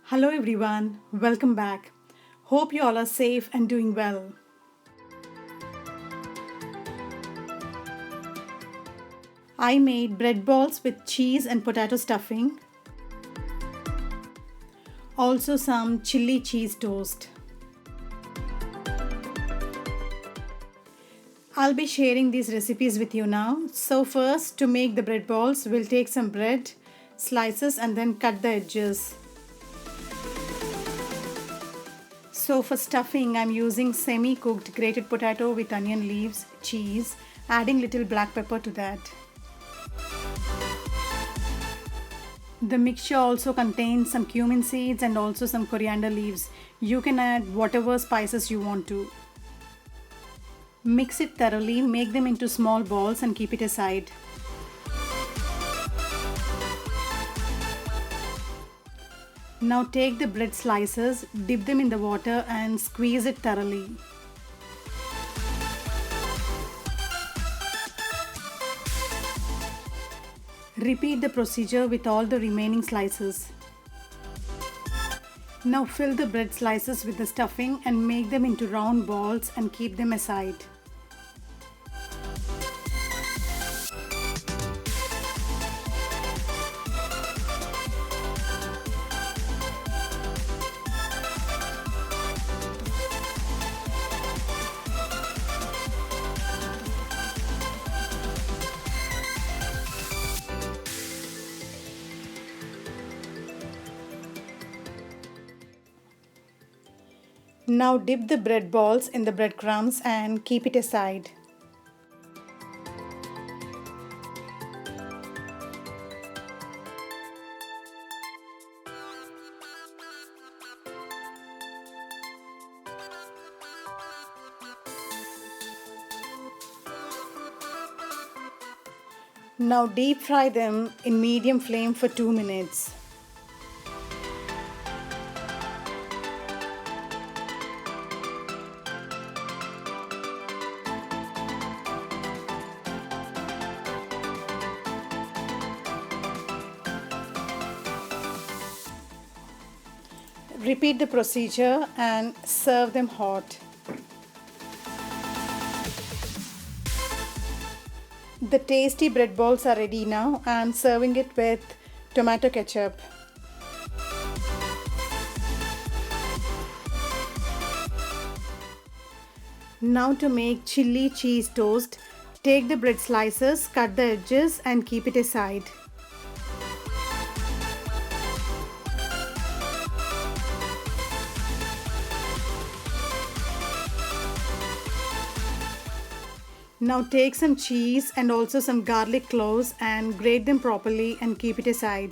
Hello everyone, welcome back. Hope you all are safe and doing well. I made bread balls with cheese and potato stuffing, also some chili cheese toast. I'll be sharing these recipes with you now. So first, to make the bread balls, we'll take some bread slices and then cut the edges. So for stuffing, I'm using semi-cooked grated potato with onion leaves, cheese, adding little black pepper to that. The mixture also contains some cumin seeds and also some coriander leaves. You can add whatever spices you want to. Mix it thoroughly, make them into small balls and keep it aside. Now take the bread slices, dip them in the water and squeeze it thoroughly. Repeat the procedure with all the remaining slices. Now fill the bread slices with the stuffing and make them into round balls and keep them aside. Now dip the bread balls in the breadcrumbs and keep it aside. Now deep fry them in medium flame for 2 minutes. Repeat the procedure and serve them hot. The tasty bread balls are ready now. I am serving it with tomato ketchup. Now to make chili cheese toast, take the bread slices, cut the edges and keep it aside. Now take some cheese and also some garlic cloves and grate them properly and keep it aside.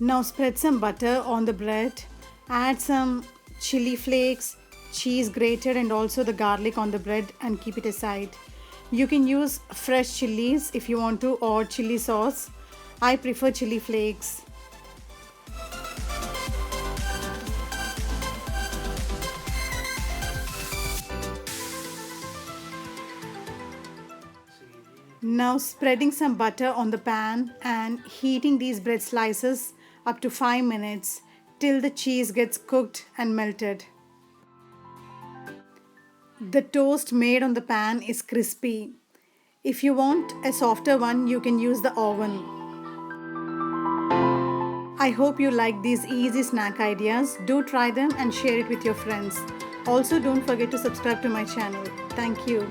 Now spread some butter on the bread, add some chili flakes, cheese grated and also the garlic on the bread and keep it aside. You can use fresh chilies if you want to or chili sauce. I prefer chili flakes. Now spreading some butter on the pan and heating these bread slices up to 5 minutes till the cheese gets cooked and melted. The toast made on the pan is crispy. If you want a softer one, you can use the oven. I hope you like these easy snack ideas. Do try them and share it with your friends. Also, don't forget to subscribe to my channel. Thank you.